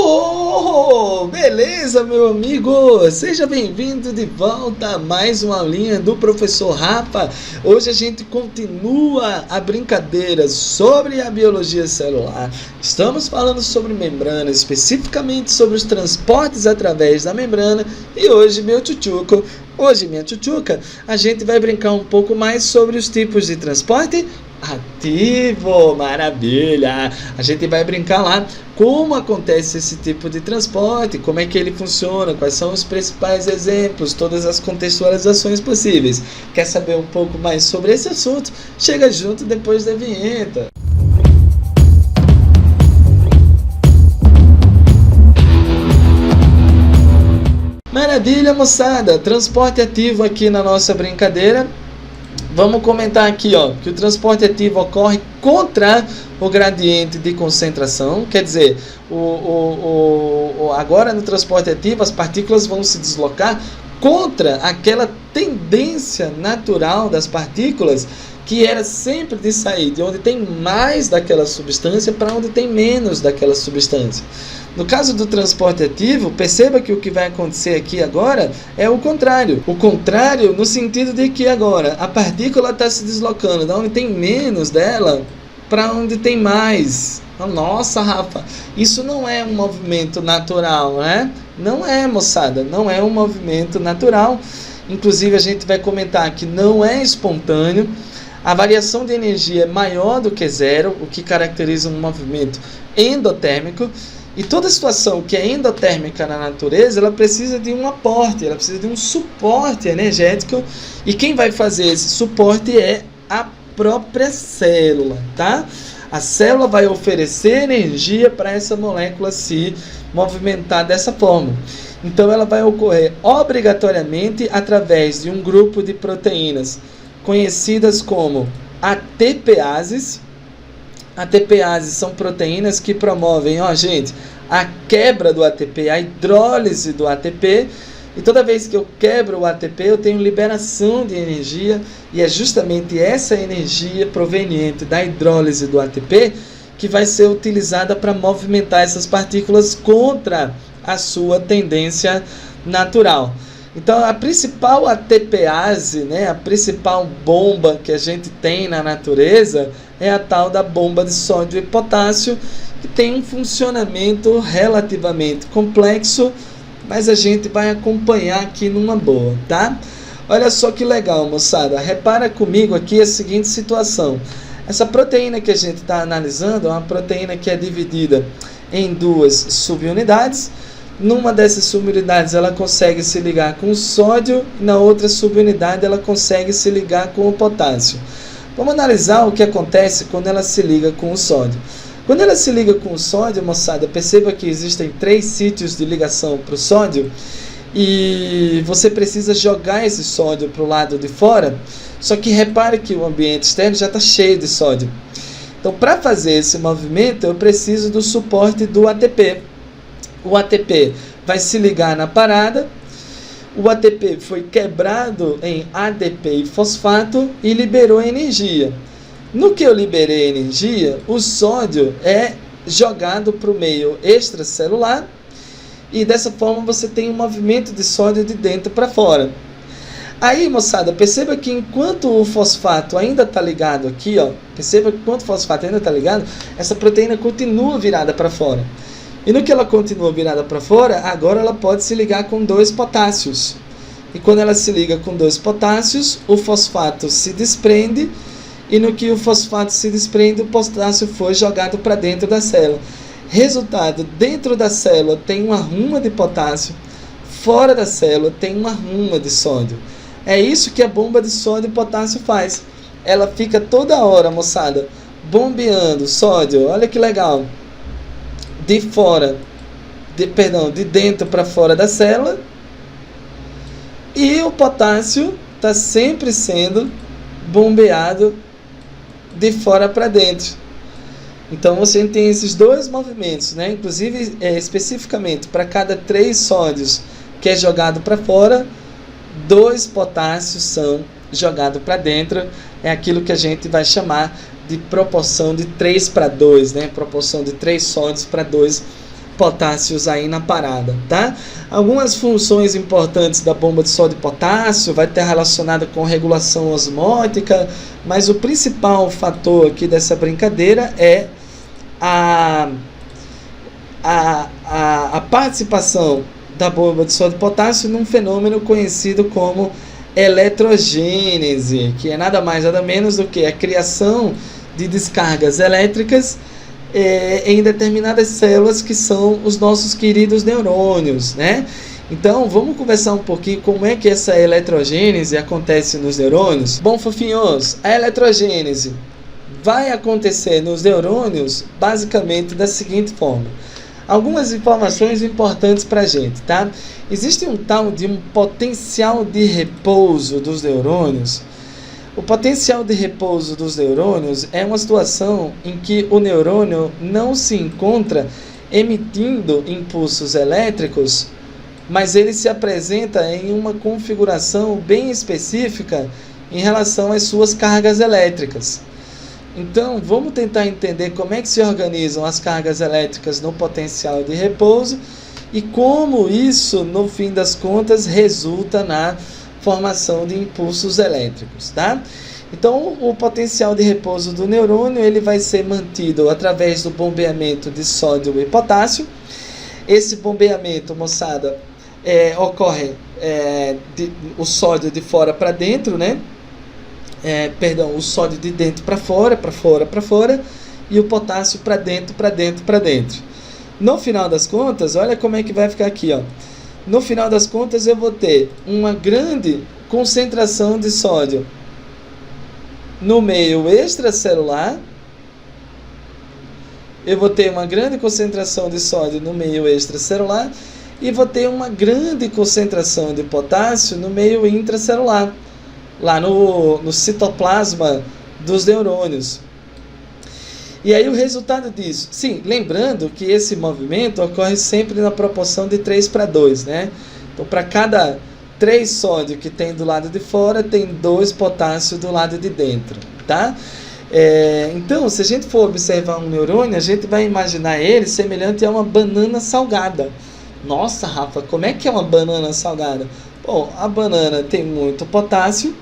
Oh, beleza, meu amigo? Seja bem-vindo de volta a mais uma aulinha do professor Rafa. Hoje a gente continua a brincadeira sobre a biologia celular. Estamos falando sobre membrana, especificamente sobre os transportes através da membrana. E hoje, minha tchutchuca, a gente vai brincar um pouco mais sobre os tipos de transporte ativo. Maravilha! A gente vai brincar lá como acontece esse tipo de transporte, como é que ele funciona, quais são os principais exemplos, todas as contextualizações possíveis. Quer saber um pouco mais sobre esse assunto? Chega junto depois da vinheta. Maravilha, moçada! Transporte ativo aqui na nossa brincadeira. Vamos comentar aqui, que o transporte ativo ocorre contra o gradiente de concentração. Quer dizer, agora no transporte ativo as partículas vão se deslocar contra aquela tendência natural das partículas que era sempre de sair de onde tem mais daquela substância para onde tem menos daquela substância. No caso do transporte ativo, perceba que o que vai acontecer aqui agora é o contrário. O contrário no sentido de que agora a partícula está se deslocando de onde tem menos dela para onde tem mais. Nossa, Rafa, isso não é um movimento natural, né? Não é, moçada, não é um movimento natural. Inclusive a gente vai comentar que não é espontâneo. A variação de energia é maior do que zero, o que caracteriza um movimento endotérmico. E toda situação que é endotérmica na natureza, ela precisa de um aporte, ela precisa de um suporte energético. E quem vai fazer esse suporte é a própria célula, tá? A célula vai oferecer energia para essa molécula se movimentar dessa forma. Então ela vai ocorrer obrigatoriamente através de um grupo de proteínas conhecidas como ATPases. ATPases são proteínas que promovem, a quebra do ATP, a hidrólise do ATP. E toda vez que eu quebro o ATP, eu tenho liberação de energia, e é justamente essa energia proveniente da hidrólise do ATP que vai ser utilizada para movimentar essas partículas contra a sua tendência natural. Então, a principal ATPase, a principal bomba que a gente tem na natureza é a tal da bomba de sódio e potássio, que tem um funcionamento relativamente complexo, mas a gente vai acompanhar aqui numa boa, tá? Olha só que legal, moçada. Repara comigo aqui a seguinte situação. Essa proteína que a gente está analisando é uma proteína que é dividida em duas subunidades. Numa dessas subunidades ela consegue se ligar com o sódio, e na outra subunidade ela consegue se ligar com o potássio. Vamos analisar o que acontece quando ela se liga com o sódio. Quando ela se liga com o sódio, moçada, perceba que existem 3 sítios de ligação para o sódio, e você precisa jogar esse sódio para o lado de fora, só que repare que o ambiente externo já está cheio de sódio. Então, para fazer esse movimento, eu preciso do suporte do ATP. O ATP vai se ligar na parada, o ATP foi quebrado em ADP e fosfato e liberou energia. No que eu liberei energia, o sódio é jogado para o meio extracelular, e dessa forma você tem um movimento de sódio de dentro para fora. Aí, moçada, perceba que enquanto o fosfato ainda está ligado aqui, perceba que enquanto o fosfato ainda está ligado, essa proteína continua virada para fora. E no que ela continua virada para fora, agora ela pode se ligar com 2 potássios. E quando ela se liga com 2 potássios, o fosfato se desprende, e no que o fosfato se desprende, o potássio foi jogado para dentro da célula. Resultado, dentro da célula tem uma ruma de potássio, fora da célula tem uma ruma de sódio. É isso que a bomba de sódio e potássio faz. Ela fica toda hora, moçada, bombeando sódio. Olha que legal. De dentro para fora da célula, e o potássio está sempre sendo bombeado de fora para dentro. Então você tem esses 2 movimentos, Inclusive, especificamente para cada 3 sódios que é jogado para fora, 2 potássios são jogados para dentro. É aquilo que a gente vai chamar de proporção de 3 para 2, Proporção de 3 sódios para 2 potássios aí na parada, tá? Algumas funções importantes da bomba de sódio e potássio vai estar relacionada com regulação osmótica, mas o principal fator aqui dessa brincadeira é a participação da bomba de sódio e potássio num fenômeno conhecido como eletrogênese, que é nada mais nada menos do que a criação de descargas elétricas em determinadas células que são os nossos queridos neurônios, né? Então, vamos conversar um pouquinho como é que essa eletrogênese acontece nos neurônios. Bom, fofinhos, a eletrogênese vai acontecer nos neurônios basicamente da seguinte forma. Algumas informações importantes para a gente, tá? Existe um tal de um potencial de repouso dos neurônios. O potencial de repouso dos neurônios é uma situação em que o neurônio não se encontra emitindo impulsos elétricos, mas ele se apresenta em uma configuração bem específica em relação às suas cargas elétricas. Então, vamos tentar entender como é que se organizam as cargas elétricas no potencial de repouso e como isso, no fim das contas, resulta na formação de impulsos elétricos, tá? Então, o potencial de repouso do neurônio ele vai ser mantido através do bombeamento de sódio e potássio. Esse bombeamento, moçada, ocorre o sódio de fora para dentro, né? O sódio de dentro para fora, e o potássio para dentro. No final das contas, olha como é que vai ficar aqui, ó. No final das contas, eu vou ter uma grande concentração de sódio no meio extracelular. Eu vou ter uma grande concentração de sódio no meio extracelular e vou ter uma grande concentração de potássio no meio intracelular, lá no citoplasma dos neurônios. E aí o resultado disso, sim, lembrando que esse movimento ocorre sempre na proporção de 3:2, né? Então, para cada 3 sódio que tem do lado de fora, tem 2 potássio do lado de dentro, tá? Então, se a gente for observar um neurônio, a gente vai imaginar ele semelhante a uma banana salgada. Nossa, Rafa, como é que é uma banana salgada? Bom, a banana tem muito potássio,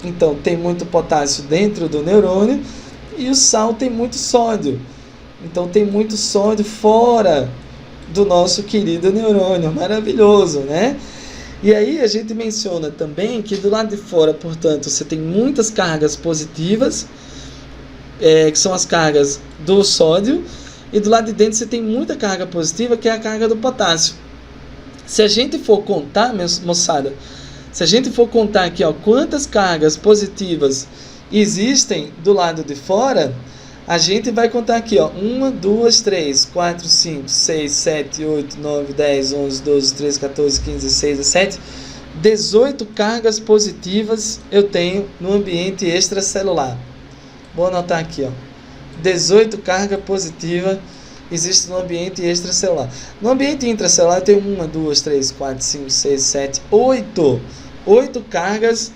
então tem muito potássio dentro do neurônio, e o sal tem muito sódio. Então tem muito sódio fora do nosso querido neurônio. Maravilhoso, né? E aí a gente menciona também que do lado de fora, portanto, você tem muitas cargas positivas, que são as cargas do sódio, e do lado de dentro você tem muita carga positiva, que é a carga do potássio. Se a gente for contar, moçada, se a gente for contar aqui, ó, quantas cargas positivas existem do lado de fora, a gente vai contar aqui, ó, 1, 2, 3, 4, 5, 6, 7, 8, 9, 10, 11, 12, 13, 14, 15, 16, 17, 18 cargas positivas eu tenho no ambiente extracelular. Vou anotar aqui, ó, 18 cargas positivas existem no ambiente extracelular. No ambiente intracelular eu tenho 1, 2, 3, 4, 5, 6, 7, 8 cargas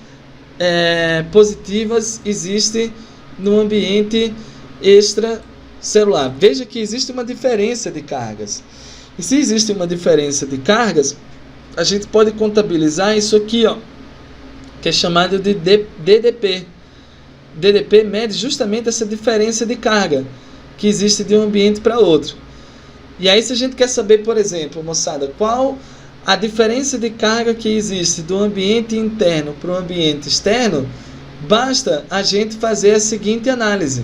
positivas existem no ambiente extracelular. Veja que existe uma diferença de cargas. E se existe uma diferença de cargas, a gente pode contabilizar isso aqui, ó, que é chamado de DDP. DDP mede justamente essa diferença de carga que existe de um ambiente para outro. E aí, se a gente quer saber, por exemplo, moçada, qual a diferença de carga que existe do ambiente interno para o ambiente externo, basta a gente fazer a seguinte análise.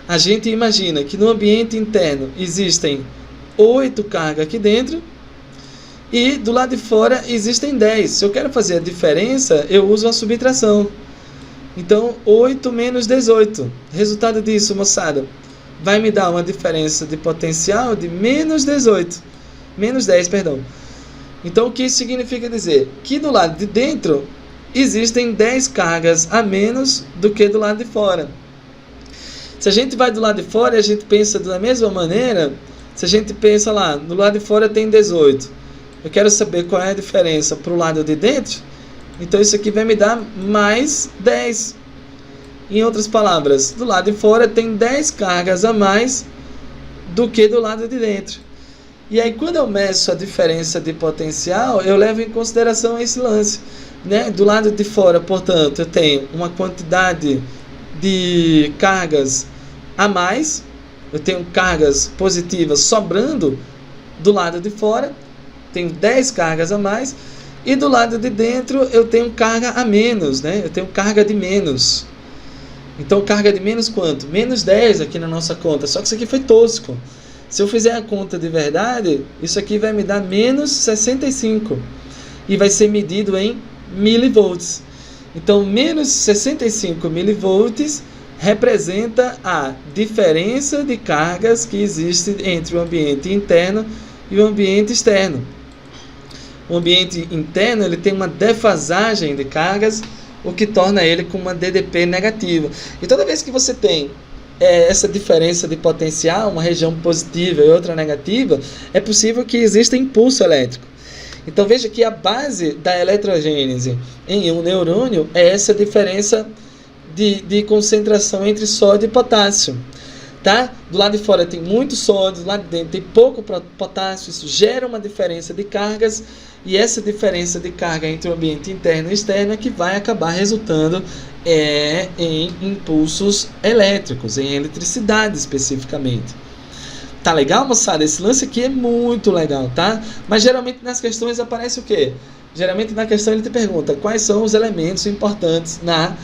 A gente imagina que no ambiente interno existem 8 cargas aqui dentro e do lado de fora existem 10. Se eu quero fazer a diferença, eu uso a subtração. Então, 8 menos 18. Resultado disso, moçada, vai me dar uma diferença de potencial de menos 18. Menos 10, perdão. Então, o que isso significa dizer? Que do lado de dentro existem 10 cargas a menos do que do lado de fora. Se a gente vai do lado de fora e a gente pensa da mesma maneira, se a gente pensa lá, do lado de fora tem 18. Eu quero saber qual é a diferença para o lado de dentro. Então, isso aqui vai me dar mais 10. Em outras palavras, do lado de fora tem 10 cargas a mais do que do lado de dentro. E aí, quando eu meço a diferença de potencial, eu levo em consideração esse lance, né? Do lado de fora, portanto, eu tenho uma quantidade de cargas a mais, eu tenho cargas positivas sobrando do lado de fora, tenho 10 cargas a mais, e do lado de dentro eu tenho carga a menos, né? Eu tenho carga de menos. Então, carga de menos quanto? Menos 10 aqui na nossa conta, só que isso aqui foi tosco. Se eu fizer a conta de verdade, isso aqui vai me dar menos 65 e vai ser medido em milivolts. Então, menos 65 milivolts representa a diferença de cargas que existe entre o ambiente interno e o ambiente externo. O ambiente interno ele tem uma defasagem de cargas, o que torna ele com uma DDP negativa. E toda vez que você tem essa diferença de potencial, uma região positiva e outra negativa, é possível que exista impulso elétrico. Então veja que a base da eletrogênese em um neurônio é essa diferença de concentração entre sódio e potássio. Tá? Do lado de fora tem muito sódio, do lado de dentro tem pouco potássio, isso gera uma diferença de cargas, e essa diferença de carga entre o ambiente interno e externo é que vai acabar resultando em impulsos elétricos, em eletricidade especificamente. Tá legal, moçada? Esse lance aqui é muito legal, tá? Mas geralmente nas questões aparece o quê? Geralmente na questão ele te pergunta quais são os elementos importantes na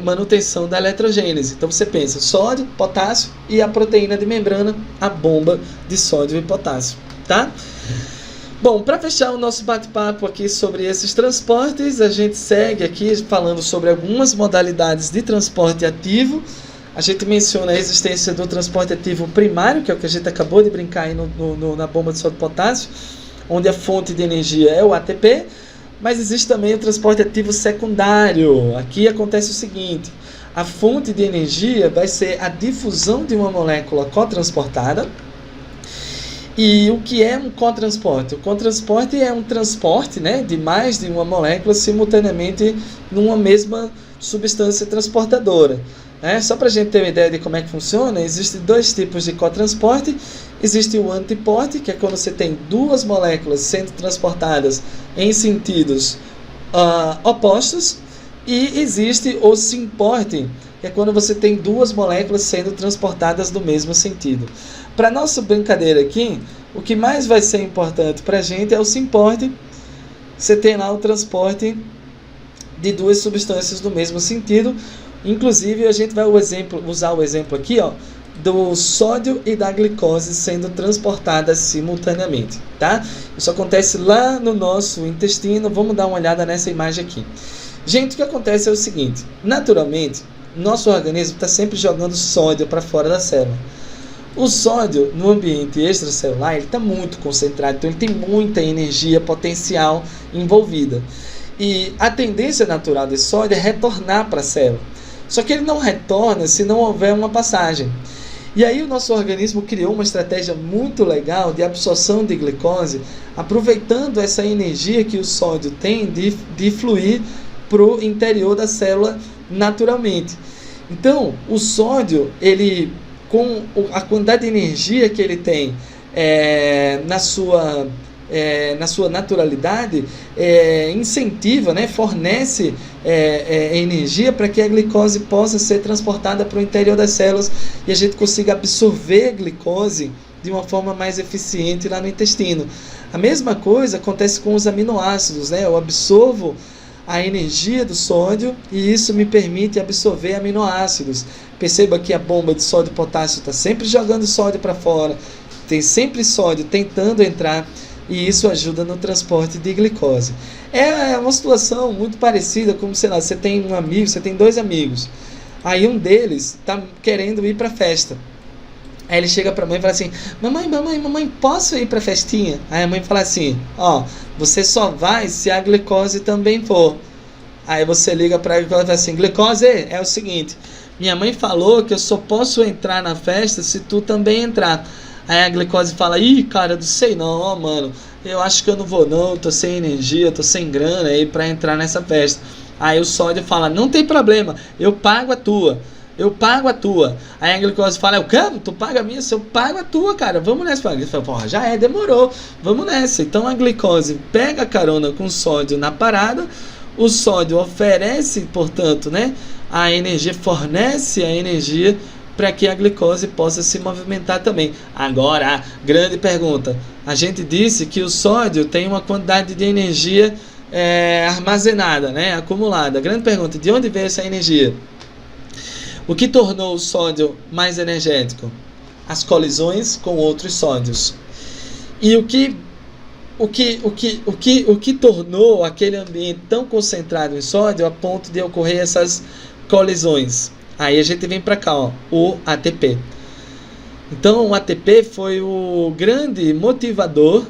manutenção da eletrogênese. Então você pensa sódio, potássio e a proteína de membrana, a bomba de sódio e potássio, tá? Bom, para fechar o nosso bate-papo aqui sobre esses transportes, a gente segue aqui falando sobre algumas modalidades de transporte ativo. A gente menciona a existência do transporte ativo primário, que é o que a gente acabou de brincar aí na bomba de sódio e potássio, onde a fonte de energia é o ATP. Mas existe também o transporte ativo secundário. Aqui acontece o seguinte: a fonte de energia vai ser a difusão de uma molécula cotransportada. E o que é um cotransporte? O cotransporte é um transporte, né, de mais de uma molécula simultaneamente numa mesma substância transportadora. Só para a gente ter uma ideia de como é que funciona, existem dois tipos de cotransporte. Existe o antiporte, que é quando você tem duas moléculas sendo transportadas em sentidos opostos, e existe o simporte, que é quando você tem duas moléculas sendo transportadas no mesmo sentido. Para nossa brincadeira aqui, o que mais vai ser importante para a gente é o simporte. Você tem lá o transporte de duas substâncias no mesmo sentido. Inclusive, a gente vai usar o exemplo aqui, ó, do sódio e da glicose sendo transportadas simultaneamente, tá? Isso acontece lá no nosso intestino. Vamos dar uma olhada nessa imagem aqui. Gente, o que acontece é o seguinte: naturalmente, nosso organismo está sempre jogando sódio para fora da célula. O sódio no ambiente extracelular está muito concentrado, então ele tem muita energia potencial envolvida. E a tendência natural desse sódio é retornar para a célula. Só que ele não retorna se não houver uma passagem. E aí o nosso organismo criou uma estratégia muito legal de absorção de glicose, aproveitando essa energia que o sódio tem de fluir para o interior da célula naturalmente. Então, o sódio, ele, com a quantidade de energia que ele tem na sua naturalidade, incentiva, né, fornece energia para que a glicose possa ser transportada para o interior das células e a gente consiga absorver a glicose de uma forma mais eficiente lá no intestino. A mesma coisa acontece com os aminoácidos, né? Eu absorvo a energia do sódio e isso me permite absorver aminoácidos. Perceba que a bomba de sódio e potássio está sempre jogando sódio para fora, tem sempre sódio tentando entrar, e isso ajuda no transporte de glicose. É uma situação muito parecida, como, sei lá, você tem um amigo, você tem dois amigos, aí um deles está querendo ir para a festa. Aí ele chega para a mãe e fala assim: mamãe, posso ir para a festinha? Aí a mãe fala assim: você só vai se a glicose também for. Aí você liga para a glicose e fala assim: glicose, é o seguinte, minha mãe falou que eu só posso entrar na festa se tu também entrar. Aí a glicose fala: ih, cara, não sei não, mano, eu acho que eu não vou não, tô sem energia, tô sem grana aí pra entrar nessa festa. Aí o sódio fala: não tem problema, eu pago a tua. eu pago a tua. Aí a glicose fala, eu quero, tu paga a minha, se eu pago a tua, cara, vamos nessa. Ele fala, porra, já é, demorou, vamos nessa. Então a glicose pega a carona com o sódio na parada, o sódio oferece, portanto, né, a energia, fornece a energia para que a glicose possa se movimentar também. Agora, a grande pergunta, a gente disse que o sódio tem uma quantidade de energia armazenada, né, acumulada. A grande pergunta, de onde veio essa energia? O que tornou o sódio mais energético? As colisões com outros sódios. E o que tornou aquele ambiente tão concentrado em sódio a ponto de ocorrer essas colisões? Aí a gente vem para cá, ó, o ATP. Então o ATP foi o grande motivador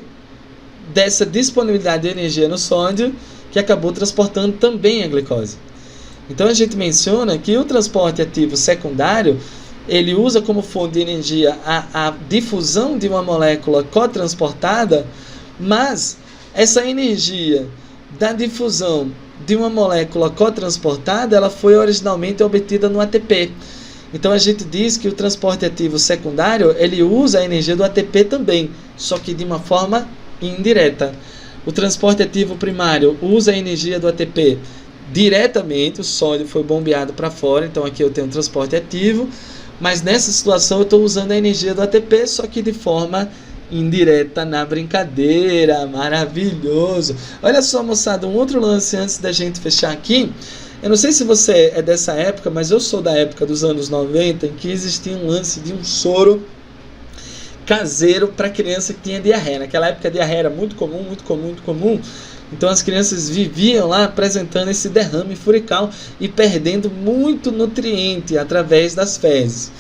dessa disponibilidade de energia no sódio, que acabou transportando também a glicose. Então a gente menciona que o transporte ativo secundário, ele usa como fonte de energia a difusão de uma molécula cotransportada, mas essa energia da difusão de uma molécula cotransportada, ela foi originalmente obtida no ATP. Então a gente diz que o transporte ativo secundário, ele usa a energia do ATP também, só que de uma forma indireta. O transporte ativo primário usa a energia do ATP diretamente, o sódio foi bombeado para fora, então aqui eu tenho um transporte ativo, mas nessa situação eu estou usando a energia do ATP, só que de forma indireta, na brincadeira. Maravilhoso! Olha só, moçada, um outro lance antes da gente fechar aqui. Eu não sei se você é dessa época, mas eu sou da época dos anos 90, em que existia um lance de um soro caseiro para criança que tinha diarreia. Naquela época a diarreia era muito comum, muito comum, muito comum. Então as crianças viviam lá apresentando esse derrame furical e perdendo muito nutriente através das fezes.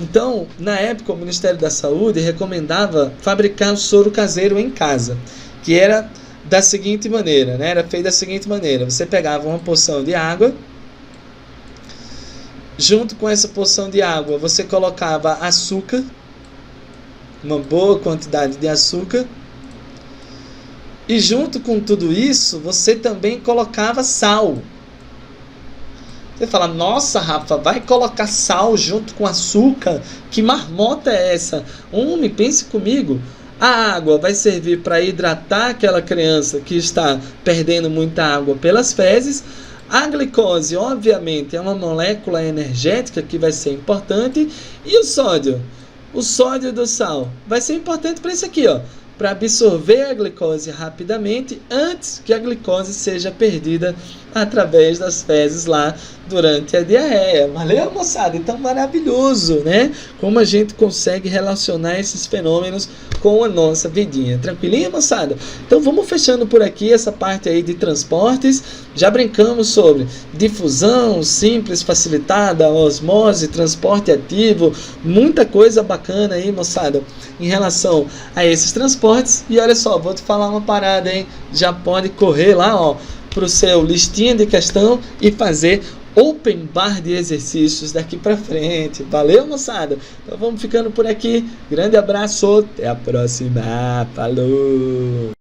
Então, na época, o Ministério da Saúde recomendava fabricar o soro caseiro em casa, que era da seguinte maneira, né? Era feito da seguinte maneira: você pegava uma porção de água, junto com essa porção de água você colocava açúcar, uma boa quantidade de açúcar, e junto com tudo isso, você também colocava sal. Você fala, nossa, Rafa, vai colocar sal junto com açúcar? Que marmota é essa? Homem, pense comigo. A água vai servir para hidratar aquela criança que está perdendo muita água pelas fezes. A glicose, obviamente, é uma molécula energética que vai ser importante. E o sódio? O sódio do sal vai ser importante para isso aqui, ó, para absorver a glicose rapidamente antes que a glicose seja perdida através das fezes lá durante a diarreia. Valeu, moçada? Então, maravilhoso, né? Como a gente consegue relacionar esses fenômenos com a nossa vidinha. Tranquilinho, moçada? Então, vamos fechando por aqui essa parte aí de transportes. Já brincamos sobre difusão simples, facilitada, osmose, transporte ativo, muita coisa bacana aí, moçada, em relação a esses transportes. E olha só, vou te falar uma parada, hein? Já pode correr lá, ó, para o seu listinha de questão e fazer open bar de exercícios daqui para frente. Valeu, moçada? Então vamos ficando por aqui. Grande abraço, até a próxima. Falou!